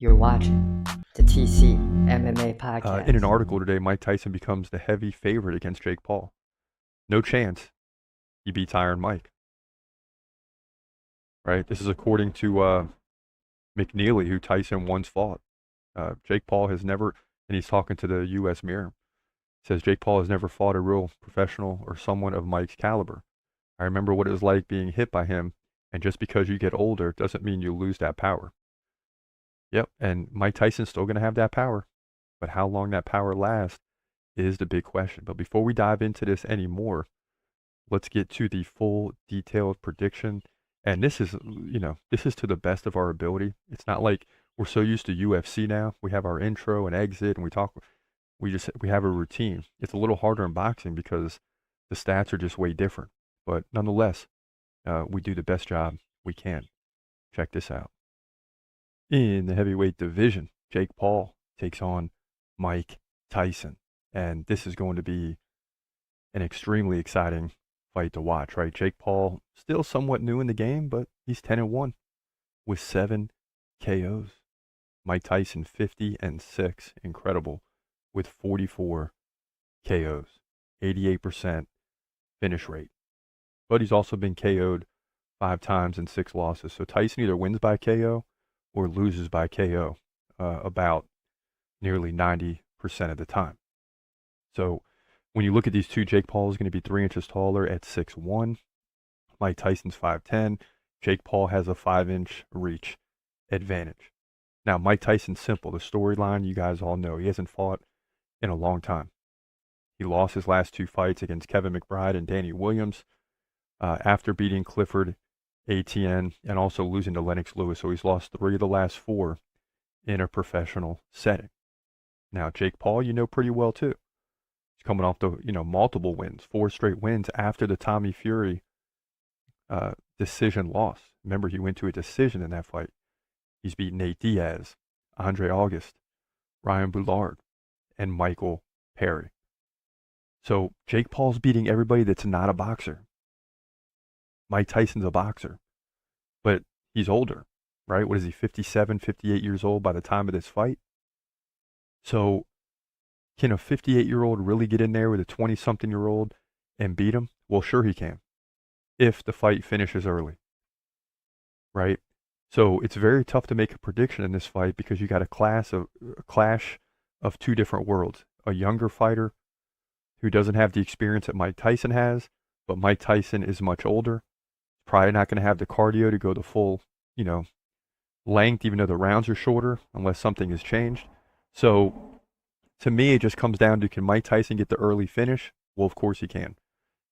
You're watching the TCMMA In an podcast. article today, Mike Tyson becomes the heavy favorite against Jake Paul. No chance he beats Iron Mike, right? This is according to McNeely, who Tyson once fought. Jake Paul has never, and he's talking to the U.S. Mirror, says Jake Paul has never fought a real professional or someone of Mike's caliber. I remember what it was like being hit by him, and just because you get older doesn't mean you lose that power. Yep, and Mike Tyson's still going to have that power, but how long that power lasts is the big question. But before we dive into this anymore, let's get to the full detailed prediction. And this is, this is to the best of our ability. It's not like we're so used to UFC now. We have our intro and exit and we have a routine. It's a little harder in boxing because the stats are just way different. But nonetheless, we do the best job we can. Check this out. In the heavyweight division, Jake Paul takes on Mike Tyson. And this is going to be an extremely exciting fight to watch, right? Jake Paul still somewhat new in the game, but he's 10-1 with 7 KOs. Mike Tyson 50-6, incredible, with 44 KOs, 88% finish rate. But he's also been KO'd 5 times and 6 losses. So Tyson either wins by KO or loses by KO about nearly 90% of the time. So when you look at these two, Jake Paul is going to be 3 inches taller at 6'1". Mike Tyson's 5'10". Jake Paul has a 5-inch reach advantage. Now, Mike Tyson's simple. The storyline you guys all know. He hasn't fought in a long time. He lost his last 2 fights against Kevin McBride and Danny Williams after beating Clifford ATN and also losing to Lennox Lewis. So he's lost 3 of the last 4 in a professional setting. Now, Jake Paul, you know pretty well too. He's coming off the, multiple wins, 4 straight wins after the Tommy Fury decision loss. Remember, he went to a decision in that fight. He's beaten Nate Diaz, Andre August, Ryan Boulard, and Michael Perry. So Jake Paul's beating everybody that's not a boxer. Mike Tyson's a boxer, but he's older, right? What is he, 57, 58 years old by the time of this fight? So can a 58-year-old really get in there with a 20-something-year-old and beat him? Well, sure he can, if the fight finishes early, right? So it's very tough to make a prediction in this fight because you got a clash of 2 different worlds. A younger fighter who doesn't have the experience that Mike Tyson has, but Mike Tyson is much older. Probably not going to have the cardio to go the full, length, even though the rounds are shorter, unless something has changed. So to me, it just comes down to, can Mike Tyson get the early finish? Well, of course he can.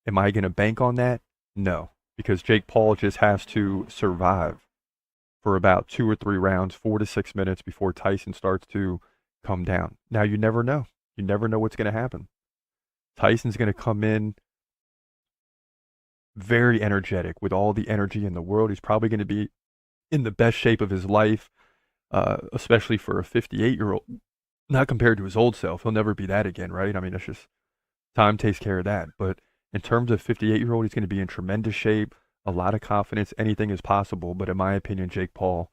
Am I going to bank on that? No, because Jake Paul just has to survive for about 2 or 3 rounds, 4 to 6 minutes before Tyson starts to come down. Now, you never know. You never know what's going to happen. Tyson's going to come in very energetic with all the energy in the world. He's probably going to be in the best shape of his life, especially for a 58-year-old. Not compared to his old self. He'll never be that again, right? I mean, it's just time takes care of that. But in terms of 58-year-old, he's going to be in tremendous shape, a lot of confidence. Anything is possible. But in my opinion, Jake Paul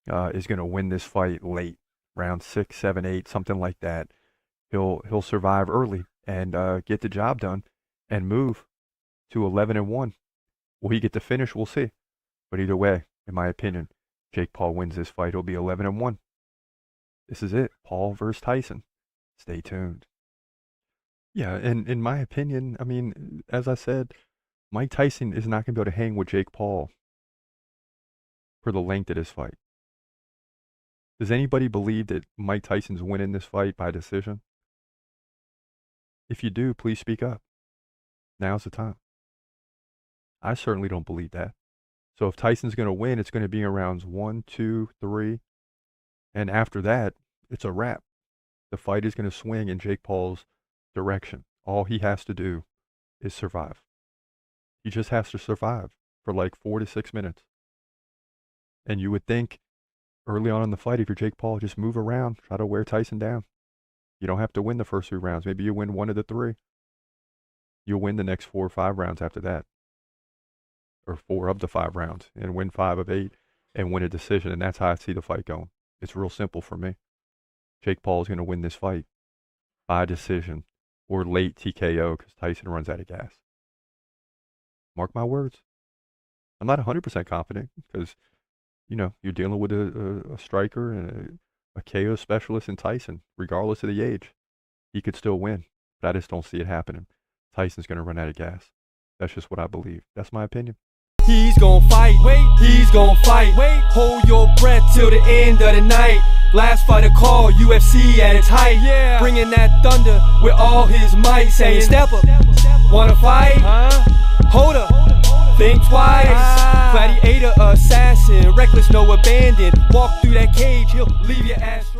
is going to win this fight late, round 6, 7, 8, something like that. He'll survive early and get the job done and move to 11-1. Will he get the finish? We'll see. But either way, in my opinion, Jake Paul wins this fight. He'll be 11-1. This is it. Paul versus Tyson. Stay tuned. Yeah, and in my opinion, I mean, as I said, Mike Tyson is not going to be able to hang with Jake Paul for the length of this fight. Does anybody believe that Mike Tyson's winning this fight by decision? If you do, please speak up. Now's the time. I certainly don't believe that. So if Tyson's going to win, it's going to be in rounds 1, 2, 3. And after that, it's a wrap. The fight is going to swing in Jake Paul's direction. All he has to do is survive. He just has to survive for like 4 to 6 minutes. And you would think early on in the fight, if you're Jake Paul, just move around, try to wear Tyson down. You don't have to win the first 3 rounds. Maybe you win 1 of the 3. You'll win the next 4 or 5 rounds after that. Or 4 of the 5 rounds and win 5 of 8 and win a decision. And that's how I see the fight going. It's real simple for me. Jake Paul is going to win this fight by decision or late TKO because Tyson runs out of gas. Mark my words. I'm not 100% confident because, you're dealing with a striker and a KO specialist in Tyson, regardless of the age. He could still win, but I just don't see it happening. Tyson's going to run out of gas. That's just what I believe. That's my opinion. He's gon' fight, he's gon' fight. Hold your breath till the end of the night. Last fighter call, UFC at its height. Bringing that thunder with all his might. Saying, step up, wanna fight? Hold up, think twice. Gladiator, assassin, reckless, no abandon. Walk through that cage, he'll leave your ass